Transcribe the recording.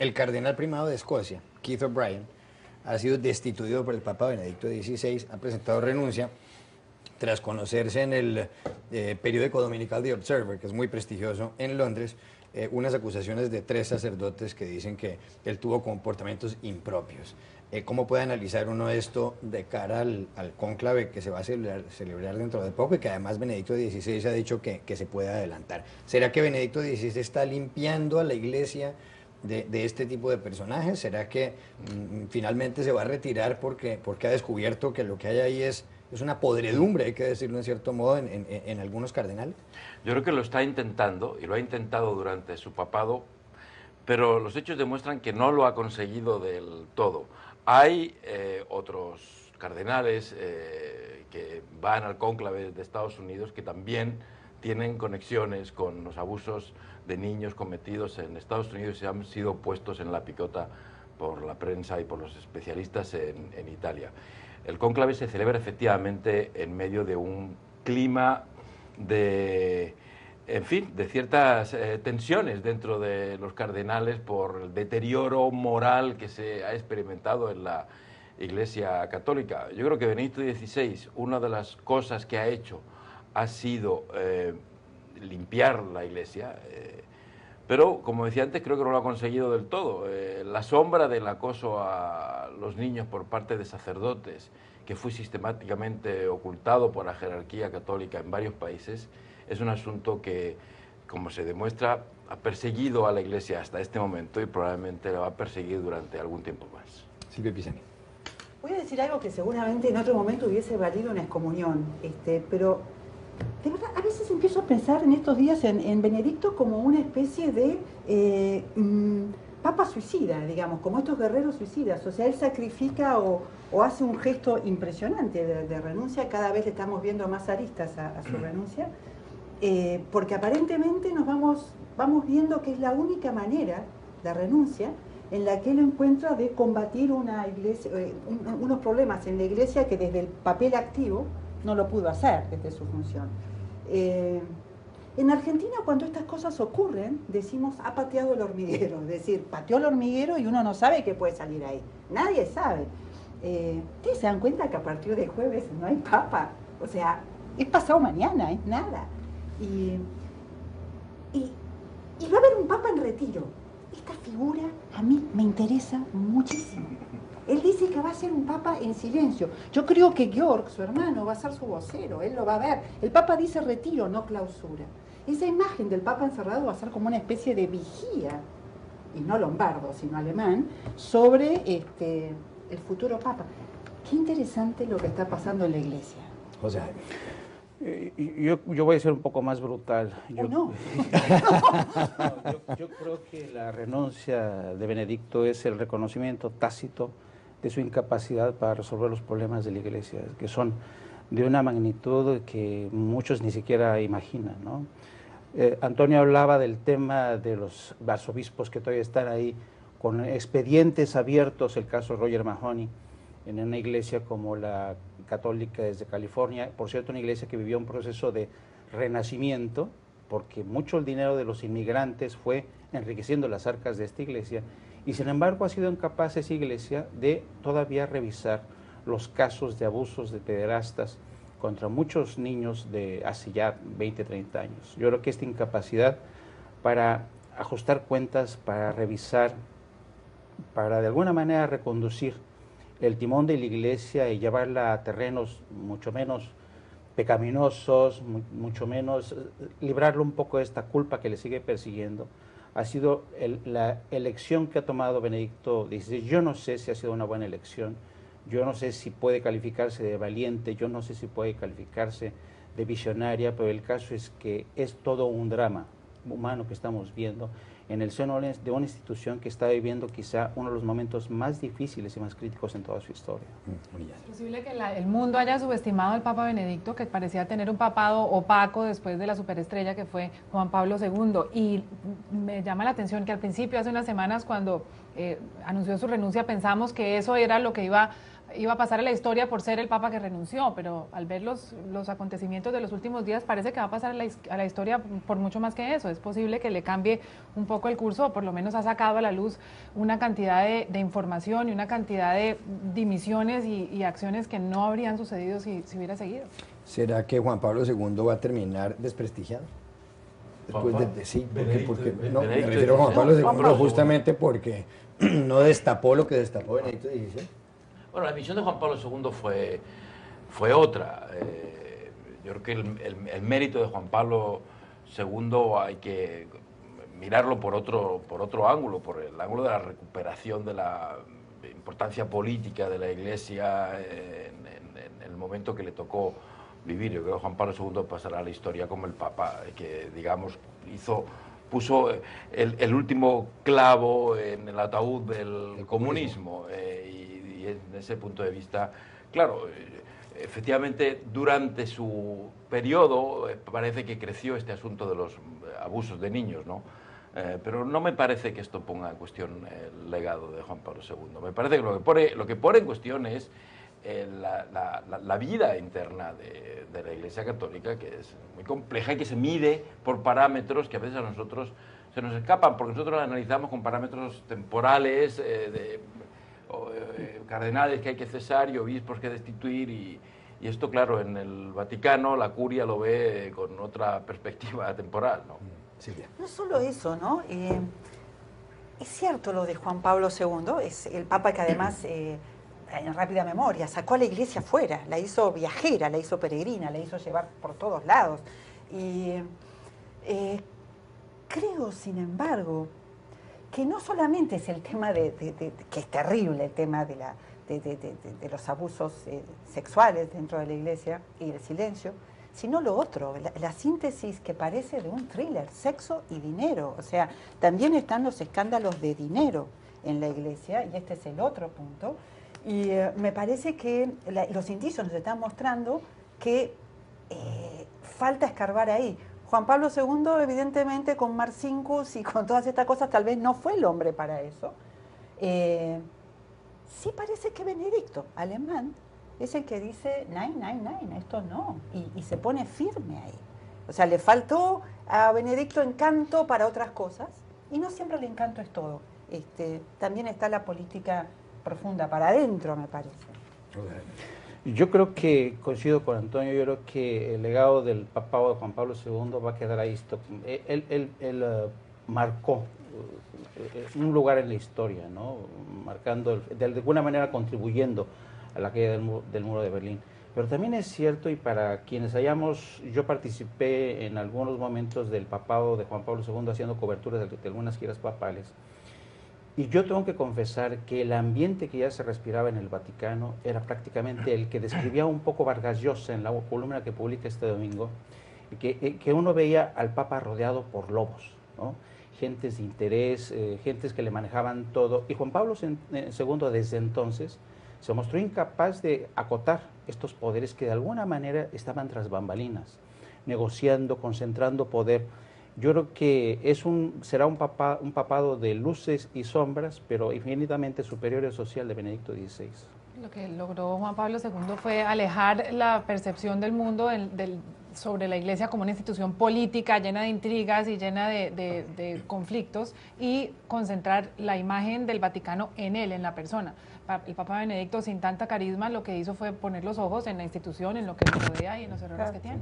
El cardenal primado de Escocia, Keith O'Brien, ha sido destituido por el Papa Benedicto XVI, ha presentado renuncia tras conocerse en el periódico dominical The Observer, que es muy prestigioso en Londres, unas acusaciones de 3 sacerdotes que dicen que él tuvo comportamientos impropios. ¿Cómo puede analizar uno esto de cara al cónclave que se va a celebrar dentro de poco y que además Benedicto XVI ha dicho que se puede adelantar? ¿Será que Benedicto XVI está limpiando a la Iglesia de este tipo de personajes? ¿Será que finalmente se va a retirar porque ha descubierto que lo que hay ahí es una podredumbre, hay que decirlo en cierto modo, en algunos cardenales? Yo creo que lo está intentando, y lo ha intentado durante su papado, pero los hechos demuestran que no lo ha conseguido del todo. Hay otros cardenales que van al cónclave de Estados Unidos que también tienen conexiones con los abusos de niños cometidos en Estados Unidos y han sido puestos en la picota por la prensa y por los especialistas en Italia. El cónclave se celebra efectivamente en medio de un clima de, en fin, de ciertas tensiones dentro de los cardenales por el deterioro moral que se ha experimentado en la Iglesia Católica. Yo creo que Benedicto XVI, una de las cosas que ha hecho ha sido limpiar la Iglesia, pero, como decía antes, creo que no lo ha conseguido del todo. La sombra del acoso a los niños por parte de sacerdotes, que fue sistemáticamente ocultado por la jerarquía católica en varios países, es un asunto que, como se demuestra, ha perseguido a la Iglesia hasta este momento y probablemente la va a perseguir durante algún tiempo más. Silvia Pisani. Voy a decir algo que seguramente en otro momento hubiese valido una excomunión, pero de verdad a veces empiezo a pensar en estos días en Benedicto como una especie de papa suicida, digamos, como estos guerreros suicidas. O sea, él sacrifica o hace un gesto impresionante de renuncia. Cada vez le estamos viendo más aristas a su renuncia, porque aparentemente nos vamos viendo que es la única manera de renuncia en la que él encuentra de combatir una iglesia, unos problemas en la Iglesia que desde el papel activo no lo pudo hacer desde su función. En Argentina, cuando estas cosas ocurren, decimos, ha pateado el hormiguero. Es decir, pateó el hormiguero y uno no sabe qué puede salir ahí. Nadie sabe. ¿Ustedes se dan cuenta que a partir de jueves no hay papa? O sea, es pasado mañana, es nada. Y va a haber un papa en retiro. Esta figura a mí me interesa muchísimo. Él dice que va a ser un papa en silencio. Yo creo que Georg, su hermano, va a ser su vocero, él lo va a ver. El papa dice retiro, no clausura. Esa imagen del papa encerrado va a ser como una especie de vigía, y no lombardo, sino alemán, sobre el futuro papa. Qué interesante lo que está pasando en la Iglesia. O sea, yo voy a ser un poco más brutal. No. Yo creo que la renuncia de Benedicto es el reconocimiento tácito de su incapacidad para resolver los problemas de la Iglesia, que son de una magnitud que muchos ni siquiera imaginan, ¿no? Antonio hablaba del tema de los arzobispos que todavía están ahí con expedientes abiertos, el caso Roger Mahony, en una iglesia como la católica desde California, por cierto, una iglesia que vivió un proceso de renacimiento, porque mucho el dinero de los inmigrantes fue enriqueciendo las arcas de esta iglesia, y sin embargo ha sido incapaz esa iglesia de todavía revisar los casos de abusos de pederastas contra muchos niños de hace ya 20, 30 años. Yo creo que esta incapacidad para ajustar cuentas, para revisar, para de alguna manera reconducir el timón de la iglesia y llevarla a terrenos mucho menos pecaminosos, mucho menos, librarlo un poco de esta culpa que le sigue persiguiendo, ha sido la elección que ha tomado Benedicto XVI. Yo no sé si ha sido una buena elección, yo no sé si puede calificarse de valiente, yo no sé si puede calificarse de visionaria, pero el caso es que es todo un drama humano que estamos viendo en el seno de una institución que está viviendo quizá uno de los momentos más difíciles y más críticos en toda su historia. Es posible que el mundo haya subestimado al Papa Benedicto, que parecía tener un papado opaco después de la superestrella que fue Juan Pablo II, y me llama la atención que al principio, hace unas semanas, cuando anunció su renuncia, pensamos que eso era lo que iba iba a pasar a la historia por ser el Papa que renunció, pero al ver los acontecimientos de los últimos días parece que va a pasar a la historia por mucho más que eso. Es posible que le cambie un poco el curso, o por lo menos ha sacado a la luz una cantidad de información y una cantidad de dimisiones y acciones que no habrían sucedido si hubiera seguido. ¿Será que Juan Pablo II va a terminar desprestigiado? Después sí, porque no, me refiero a Juan Pablo II justamente porque no destapó lo que destapó Benedicto XVI. Bueno, la misión de Juan Pablo II fue otra. Yo creo que el mérito de Juan Pablo II hay que mirarlo por otro ángulo, por el ángulo de la recuperación de la importancia política de la Iglesia en el momento que le tocó vivir. Yo creo que Juan Pablo II pasará a la historia como el Papa que, digamos, puso el último clavo en el ataúd del comunismo. Y en ese punto de vista, claro, efectivamente durante su periodo parece que creció este asunto de los abusos de niños, ¿no? Pero no me parece que esto ponga en cuestión el legado de Juan Pablo II. Me parece que lo que pone en cuestión es la vida interna de la Iglesia Católica, que es muy compleja y que se mide por parámetros que a veces a nosotros se nos escapan, porque nosotros la analizamos con parámetros temporales, cardenales que hay que cesar y obispos que destituir, y esto, claro, en el Vaticano la curia lo ve con otra perspectiva temporal, ¿no? Silvia. No solo eso, ¿no? Es cierto lo de Juan Pablo II, es el Papa que además, en rápida memoria, sacó a la Iglesia fuera, la hizo viajera, la hizo peregrina, la hizo llevar por todos lados. Y creo, sin embargo, que no solamente es el tema que es terrible, el tema de los abusos sexuales dentro de la Iglesia y el silencio, sino lo otro, la síntesis que parece de un thriller, sexo y dinero. O sea, también están los escándalos de dinero en la Iglesia, y este es el otro punto. Y me parece que los indicios nos están mostrando que falta escarbar ahí. Juan Pablo II, evidentemente, con Marcinkus y con todas estas cosas, tal vez no fue el hombre para eso. Sí parece que Benedicto, alemán, es el que dice, nein, nein, nein, esto no, y se pone firme ahí. O sea, le faltó a Benedicto encanto para otras cosas, y no siempre el encanto es todo. También está la política profunda para adentro, me parece. Yo creo que, coincido con Antonio, yo creo que el legado del papado de Juan Pablo II va a quedar ahí. Él marcó un lugar en la historia, ¿no? Marcando, de alguna manera contribuyendo a la caída del muro de Berlín. Pero también es cierto, y para quienes yo participé en algunos momentos del papado de Juan Pablo II haciendo coberturas de algunas giras papales, y yo tengo que confesar que el ambiente que ya se respiraba en el Vaticano era prácticamente el que describía un poco Vargas Llosa en la columna que publica este domingo, que uno veía al Papa rodeado por lobos, ¿no? Gentes de interés, gentes que le manejaban todo, y Juan Pablo II desde entonces se mostró incapaz de acotar estos poderes que de alguna manera estaban tras bambalinas, negociando, concentrando poder. Yo creo que será un papado de luces y sombras, pero infinitamente superior al social de Benedicto XVI. Lo que logró Juan Pablo II fue alejar la percepción del mundo sobre la Iglesia como una institución política llena de intrigas y llena de conflictos, y concentrar la imagen del Vaticano en él, en la persona. El Papa Benedicto, sin tanta carisma, lo que hizo fue poner los ojos en la institución, en lo que nos rodea y en los errores que tiene.